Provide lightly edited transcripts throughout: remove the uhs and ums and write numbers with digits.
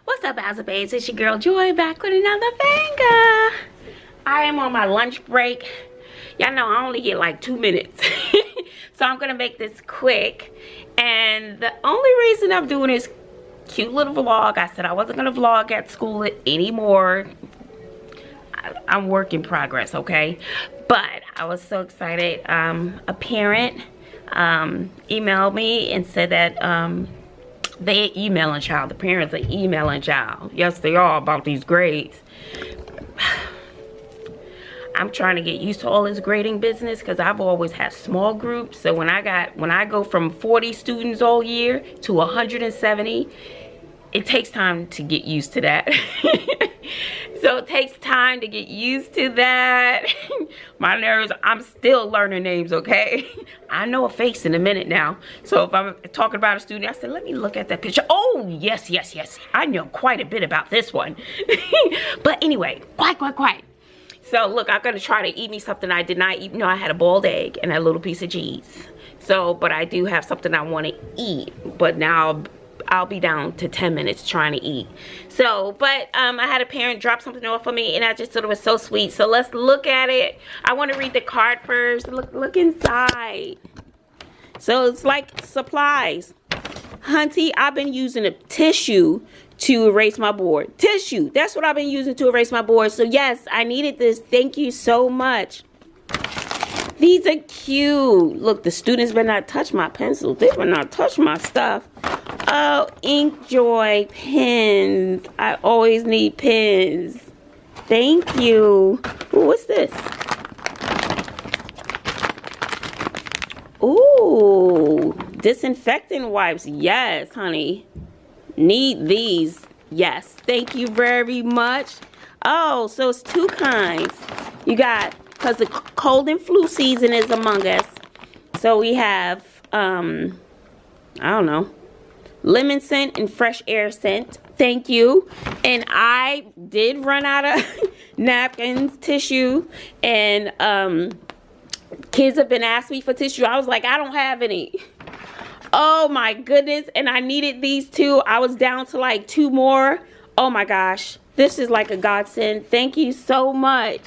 What's up, Bazzle babes? It's your girl Joy back with another banger. I am on my lunch break. Y'all know I only get like 2 minutes. So I'm gonna make this quick. And the only reason I'm doing this cute little vlog, I said I wasn't gonna vlog at school anymore. I'm work in progress, okay? But I was so excited. A parent emailed me and said that they emailing child. The parents are emailing child. Yes, they are, about these grades. I'm trying to get used to all this grading business because I've always had small groups. So when I go from 40 students all year to 170, it takes time to get used to that. So it takes time to get used to that. My nerves, I'm still learning names, okay? I know a face in a minute now. So if I'm talking about a student, I said, let me look at that picture. Oh, yes, yes, yes. I know quite a bit about this one. But anyway, quiet. So look, I'm gonna try to eat me something I did not eat. No, I had a boiled egg and a little piece of cheese. So, but I do have something I wanna eat. But now I'll be down to 10 minutes trying to eat. So, but I had a parent drop something off for me and I just thought it was so sweet. So let's look at it. I want to read the card first. Look inside. So it's like supplies. Hunty, I've been using a tissue to erase my board. Tissue. That's what I've been using to erase my board. So yes, I needed this. Thank you so much. These are cute. Look, the students better not touch my pencils. They better not touch my stuff. Oh, Ink Joy pens. I always need pens. Thank you. Ooh, what's this? Ooh, disinfectant wipes. Yes, honey. Need these. Yes. Thank you very much. Oh, so it's two kinds. You got, because the cold and flu season is among us. So we have, I don't know, lemon scent and fresh air scent. Thank you. And I did run out of napkins, tissue, and kids have been asking me for tissue. I was like, I don't have any. Oh my goodness. And I needed these two. I was down to like 2 more. Oh my gosh. This is like a godsend. Thank you so much.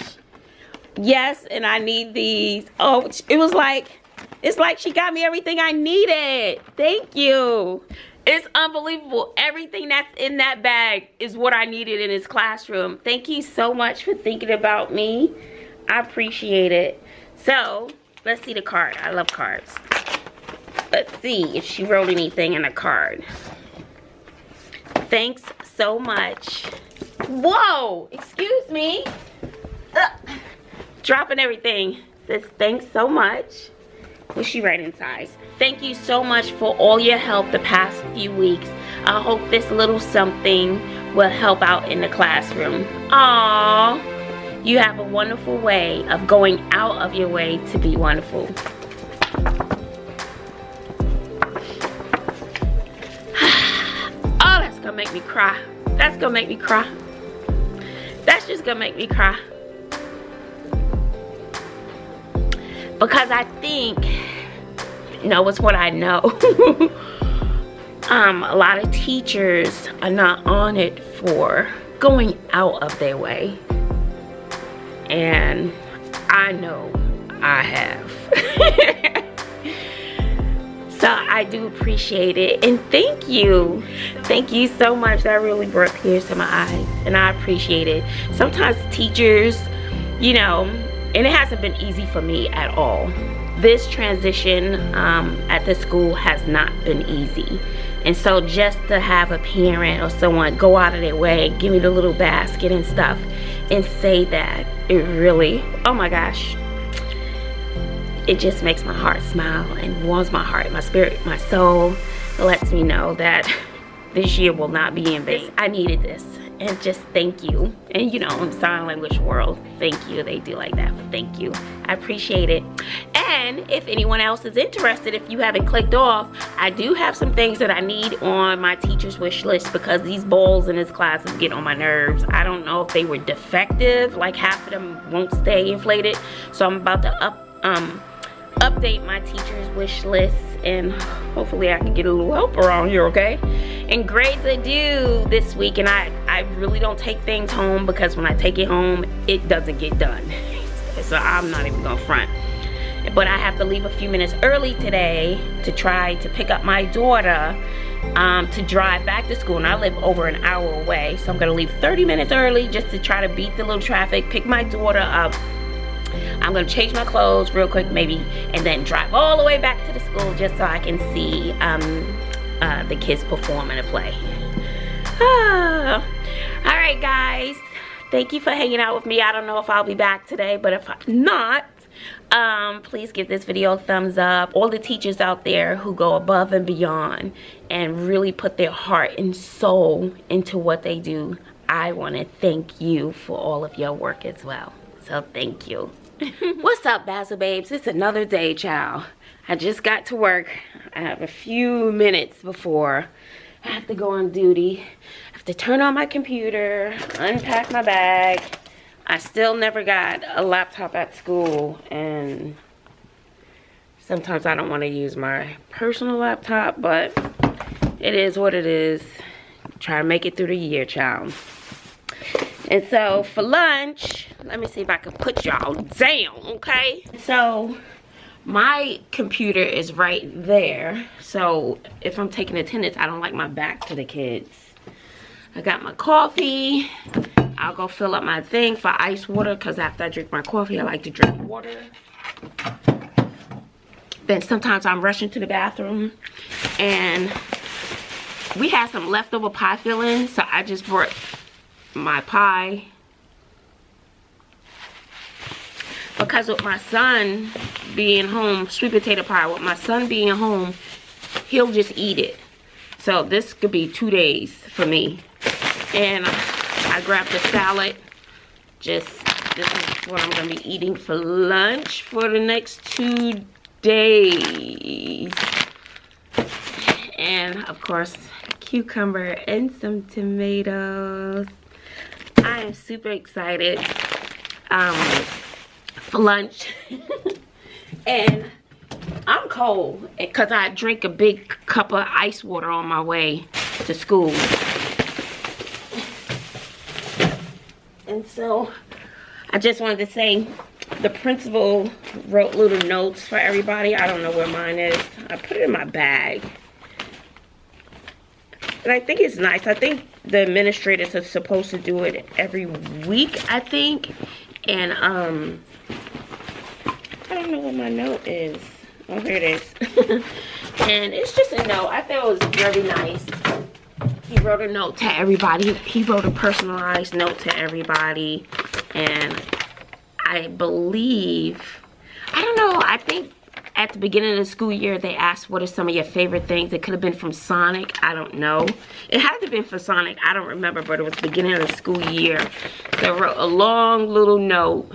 Yes, and I need these. Oh, it was like, it's like she got me everything I needed. Thank you. It's unbelievable. Everything that's in that bag is what I needed in this classroom. Thank you so much for thinking about me. I appreciate it. So, let's see the card. I love cards. Let's see if she wrote anything in a card. Thanks so much. Whoa! Excuse me. Dropping everything. Says thanks so much. What's she writing inside? Thank you so much for all your help the past few weeks. I hope this little something will help out in the classroom. Aww. You have a wonderful way of going out of your way to be wonderful. Oh, that's gonna make me cry. That's gonna make me cry. That's just gonna make me cry. Because I think, no, it's what I know. A lot of teachers are not on it for going out of their way. And I know I have. So I do appreciate it. And thank you. Thank you so much. That really brought tears to my eyes. And I appreciate it. Sometimes teachers, you know, and it hasn't been easy for me at all. This transition at the school has not been easy. And so just to have a parent or someone go out of their way, give me the little basket and stuff, and say that, it really, oh my gosh, it just makes my heart smile and warms my heart, my spirit, my soul. It lets me know that this year will not be in vain. I needed this. And just thank you. And you know, in sign language world, thank you. They do like that. But thank you. I appreciate it. And if anyone else is interested, if you haven't clicked off, I do have some things that I need on my teacher's wish list because these balls in this class is getting on my nerves. I don't know if they were defective, like half of them won't stay inflated. So I'm about to update my teacher's wish list and hopefully I can get a little help around here, okay? And grades are due this week, and I really don't take things home, because when I take it home, it doesn't get done. So I'm not even gonna front. But I have to leave a few minutes early today to try to pick up my daughter to drive back to school, and I live over an hour away, so I'm gonna leave 30 minutes early just to try to beat the little traffic, pick my daughter up. I'm gonna change my clothes real quick maybe, and then drive all the way back to the school just so I can see the kids perform in a play. All right, guys, thank you for hanging out with me. I don't know if I'll be back today, but if I'm not, please give this video a thumbs up. All the teachers out there who go above and beyond and really put their heart and soul into what they do, I want to thank you for all of your work as well. So thank you. What's up, Bazzle babes? It's another day, child. I just got to work. I have a few minutes before I have to go on duty. I have to turn on my computer, unpack my bag. I still never got a laptop at school, and sometimes I don't want to use my personal laptop, but it is what it is. Try to make it through the year, child. And so for lunch, let me see if I can put y'all down, okay? So my computer is right there. So if I'm taking attendance, I don't like my back to the kids. I got my coffee. I'll go fill up my thing for ice water, because after I drink my coffee, I like to drink water. Then sometimes I'm rushing to the bathroom, and we had some leftover pie filling, so I just brought my pie, because with my son being home, sweet potato pie, with my son being home, he'll just eat it. So this could be 2 days for me. And I grabbed a salad. This is what I'm gonna be eating for lunch for the next 2 days. And of course, cucumber and some tomatoes. I am super excited for lunch. And I'm cold because I drink a big cup of ice water on my way to school. And so I just wanted to say, the principal wrote little notes for everybody. I don't know where mine is. I put it in my bag. And I think it's nice. I think the administrators are supposed to do it every week, I think. And I don't know what my note is. Oh, here it is. And it's just a note. I thought it was very nice. He wrote a note to everybody. He wrote a personalized note to everybody. And I believe, I don't know, I think at the beginning of the school year, they asked, what are some of your favorite things? It could have been from Sonic. I don't know. It had to have been from Sonic. I don't remember, but it was the beginning of the school year. They wrote a long little note.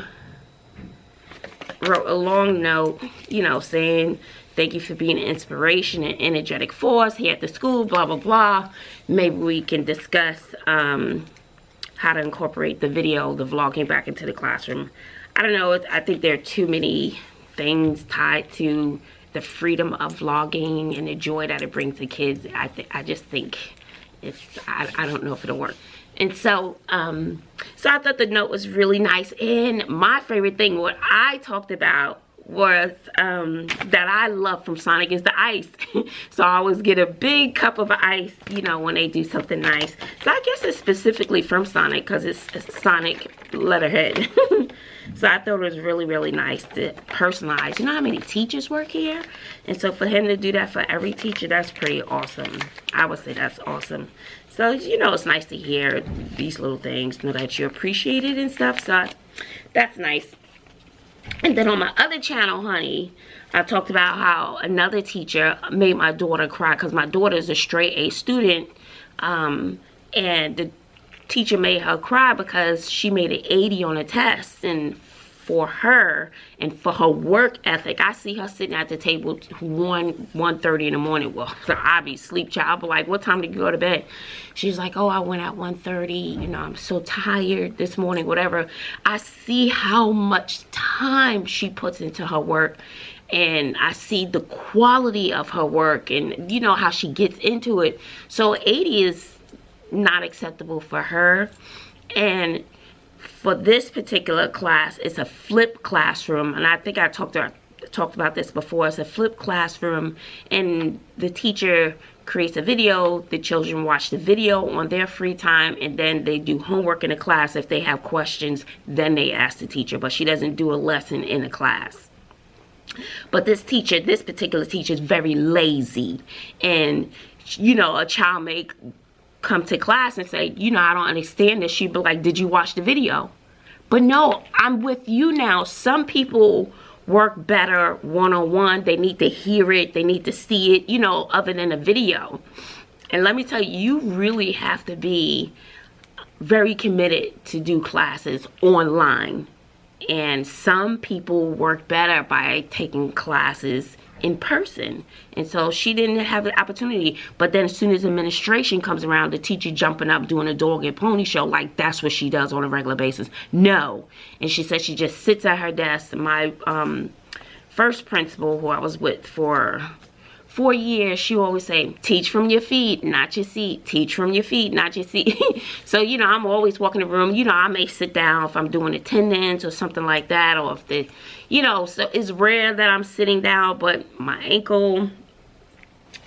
You know, saying, thank you for being an inspiration and energetic force here at the school, blah, blah, blah. Maybe we can discuss how to incorporate the video, the vlogging back into the classroom. I don't know. I think there are too many things tied to the freedom of vlogging and the joy that it brings to kids. I just think it's, I don't know if it'll work. And so, so I thought the note was really nice. And my favorite thing, what I talked about was that I love from Sonic is the ice. So I always get a big cup of ice, you know, when they do something nice. So I guess it's specifically from Sonic because it's Sonic letterhead. So I thought it was really, really nice to personalize. You know how many teachers work here? And so for him to do that for every teacher, that's pretty awesome. I would say that's awesome. So, you know, it's nice to hear these little things, know that you appreciate it and stuff. So that's nice. And then on my other channel, honey, I talked about how another teacher made my daughter cry because my daughter is a straight A student. And the teacher made her cry because she made an 80 on a test. And for her and for her work ethic, I see her sitting at the table 1:30 in the morning. Well, I'll be sleep child. I'll be like, what time did you go to bed? She's like, oh, I went at 1:30. You know, I'm so tired this morning, whatever. I see how much time she puts into her work. and I see the quality of her work, and you know how she gets into it. So 80 is not acceptable for her. And for this particular class, it's a flipped classroom, and I think I talked about this before. It's a flipped classroom, and the teacher creates a video. The children watch the video on their free time, and then they do homework in the class. If they have questions, then they ask the teacher, but she doesn't do a lesson in the class. But this particular teacher is very lazy, and you know, a child may come to class and say, you know, I don't understand this. She'd be like, did you watch the video? But no, I'm with you now. Some people work better one-on-one. They need to hear it, they need to see it, you know, other than a video. And let me tell you, you really have to be very committed to do classes online. And some people work better by taking classes in person. And so she didn't have the opportunity. But then as soon as administration comes around, the teacher jumping up doing a dog and pony show, like that's what she does on a regular basis. No. And she said she just sits at her desk. My first principal, who I was with for 4 years, she always say, teach from your feet, not your seat. Teach from your feet, not your seat. So, you know, I'm always walking the room. You know, I may sit down if I'm doing attendance or something like that, or if the, you know, so it's rare that I'm sitting down, but my ankle,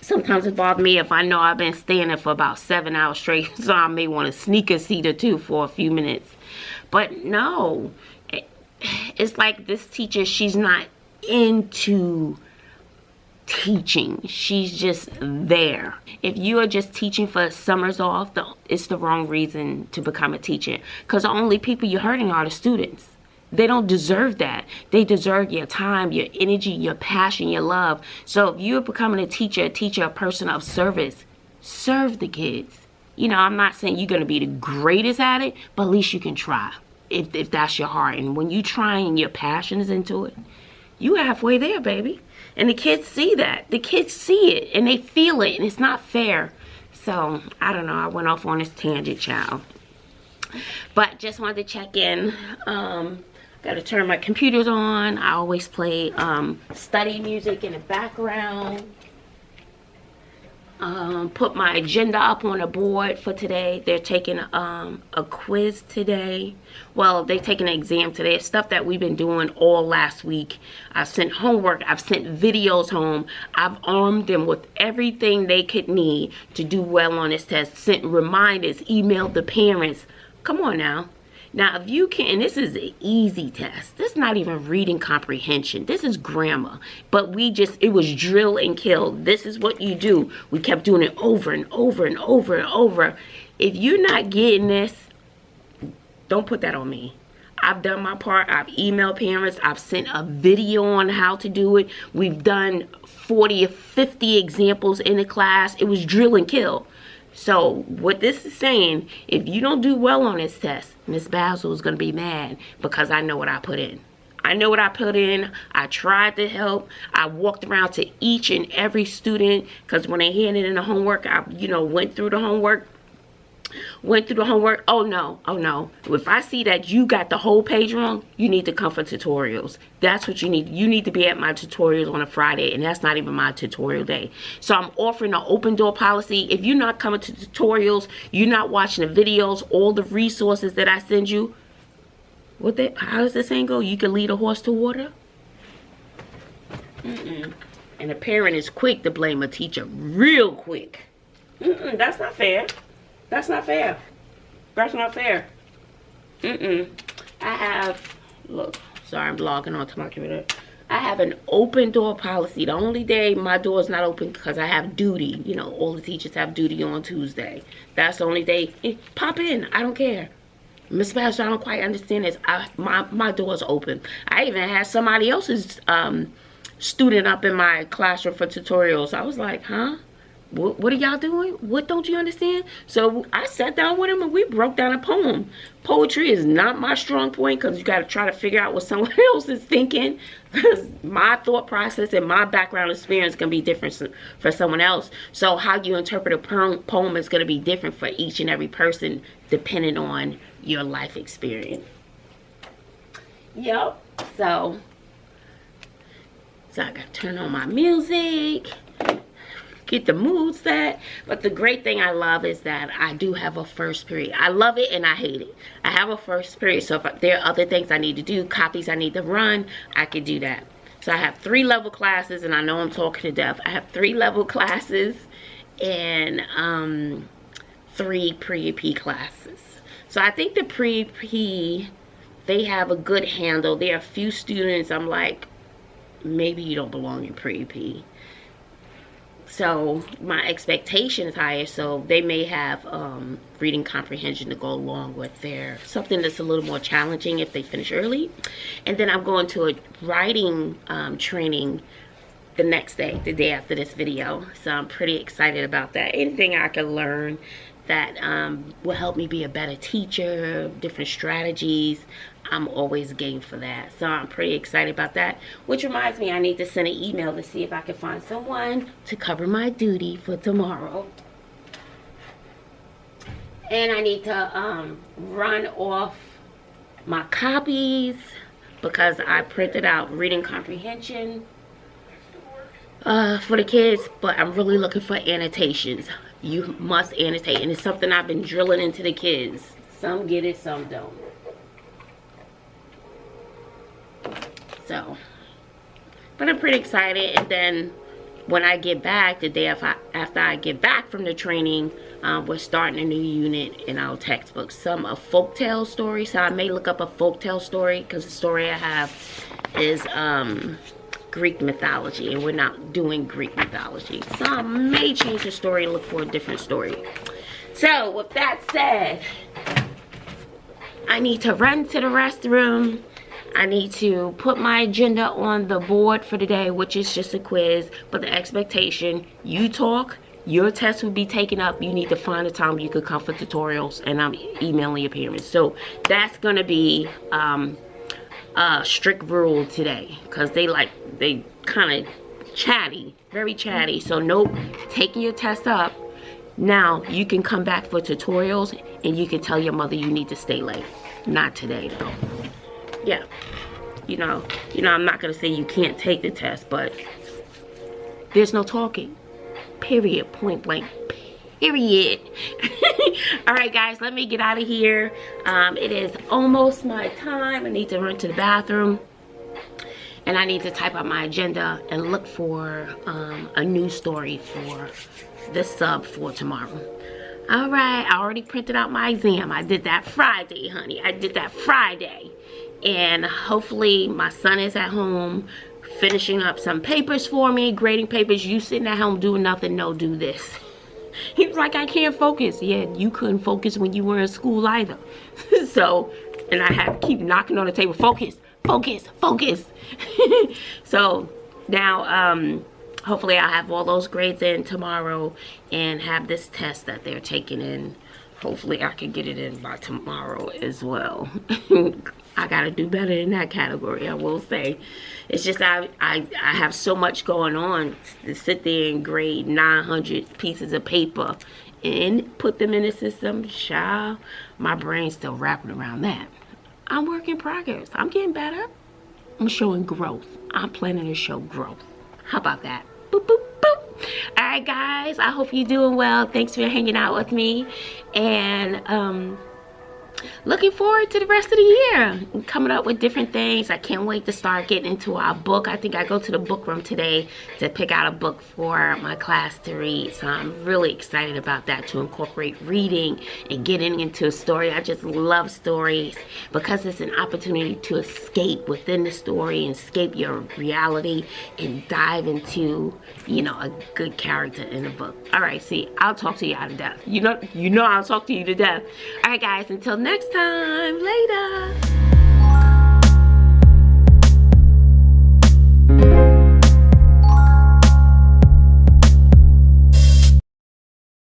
sometimes it bothers me if I know I've been standing for about 7 hours straight, so I may want to sneak a seat or two for a few minutes. But no, it's like this teacher, she's not into teaching. She's just there. If you are just teaching for summers off, it's the wrong reason to become a teacher, because the only people you're hurting are the students. They don't deserve that. They deserve your time, your energy, your passion, your love. So if you're becoming a teacher, a person of service, serve the kids. You know, I'm not saying you're going to be the greatest at it, but at least you can try if that's your heart. And when you try and your passion is into it, you halfway there, baby. And the kids see that. The kids see it and they feel it, and it's not fair. So, I don't know. I went off on this tangent, child. But just wanted to check in. Got to turn my computers on. I always play study music in the background. Put my agenda up on the board for today. They're taking a quiz today. Well, they're taking an exam today. It's stuff that we've been doing all last week. I've sent homework. I've sent videos home. I've armed them with everything they could need to do well on this test. Sent reminders, emailed the parents. Come on now. Now, if you can, and this is an easy test. This is not even reading comprehension. This is grammar. But it was drill and kill. This is what you do. We kept doing it over and over and over and over. If you're not getting this, don't put that on me. I've done my part. I've emailed parents. I've sent a video on how to do it. We've done 40 or 50 examples in the class. It was drill and kill. So what this is saying, if you don't do well on this test, Miss Bazzle is going to be mad, because I know what I put in. I know what I put in. I tried to help. I walked around to each and every student, because when they handed in the homework, I, went through the homework. Oh no. If I see that you got the whole page wrong, you need to come for tutorials. That's what you need. You need to be at my tutorials on a Friday, and that's not even my tutorial day. So I'm offering an open door policy. If you're not coming to tutorials, you're not watching the videos, all the resources that I send you, how does the saying go? You can lead a horse to water? And a parent is quick to blame a teacher, real quick. That's not fair. That's not fair. That's not fair. I have, look, sorry, I'm logging onto my computer. I have an open door policy. The only day my door is not open because I have duty. You know, all the teachers have duty on Tuesday. That's the only day. Pop in. I don't care. Miss Bazzle, I don't quite understand this. My door is open. I even had somebody else's student up in my classroom for tutorials. I was like, huh? What are y'all doing? What don't you understand? So I sat down with him and we broke down a poem. Poetry is not my strong point, because you got to try to figure out what someone else is thinking, because my thought process and my background experience can be different for someone else. So how you interpret a poem is going to be different for each and every person, depending on your life experience. Yep. So So I gotta turn on my music, get the mood set. But the great thing I love is that I do have a first period. I love it and I hate it. I have a first period, so if there are other things I need to do, copies I need to run, I can do that. So I have 3 level classes, and I know I'm talking to death. I have 3 level classes and 3 pre-EP classes. So I think the pre-EP, they have a good handle. There are a few students I'm like, maybe you don't belong in pre-EP. So my expectation is higher, so they may have reading comprehension to go along with their something that's a little more challenging if they finish early. And then I'm going to a writing training the next day, the day after this video. So I'm pretty excited about that. Anything I can learn that will help me be a better teacher, different strategies, I'm always game for that. So I'm pretty excited about that. Which reminds me, I need to send an email to see if I can find someone to cover my duty for tomorrow. And I need to run off my copies because I printed out reading comprehension for the kids, but I'm really looking for annotations. You must annotate, and it's something I've been drilling into the kids. Some get it, some don't. So, but I'm pretty excited. And then when I get back, the day after I get back from the training, we're starting a new unit in our textbook. Some a folktale story. So I may look up a folktale story because the story I have is Greek mythology, and we're not doing Greek mythology. So I may change the story and look for a different story. So with that said, I need to run to the restroom. I need to put my agenda on the board for today, which is just a quiz. But the expectation, you talk, your test will be taken up. You need to find a time you could come for tutorials, and I'm emailing your parents. So that's going to be a strict rule today, because they kind of chatty, very chatty. So nope, taking your test up. Now you can come back for tutorials, and you can tell your mother you need to stay late. Not today though. Yeah, you know, I'm not gonna say you can't take the test, but there's no talking. Period. Point blank. Period. All right, guys, let me get out of here. It is almost my time. I need to run to the bathroom, and I need to type out my agenda and look for a new story for the sub for tomorrow. All right, I already printed out my exam. I did that Friday, honey. I did that Friday. And hopefully my son is at home finishing up some papers for me, grading papers. You sitting at home doing nothing, no, do this. He was like, I can't focus. Yeah, you couldn't focus when you were in school either. So, and I had to keep knocking on the table, focus, focus, focus. So now, hopefully I'll have all those grades in tomorrow and have this test that they're taking in. Hopefully I can get it in by tomorrow as well. I gotta do better in that category, I will say. It's just I have so much going on to sit there and grade 900 pieces of paper and put them in the system. Child, my brain's still wrapping around that. I'm work in progress. I'm getting better. I'm showing growth. I'm planning to show growth. How about that? Boop, boop, boop. All right, guys, I hope you're doing well. Thanks for hanging out with me, and looking forward to the rest of the year. I'm coming up with different things. I can't wait to start getting into our book. I think I go to the book room today to pick out a book for my class to read. So I'm really excited about that, to incorporate reading and getting into a story. I just love stories because it's an opportunity to escape within the story and escape your reality and dive into, you know, a good character in the book. All right, see, I'll talk to you out of death. You know I'll talk to you to death. All right, guys, until next time, later.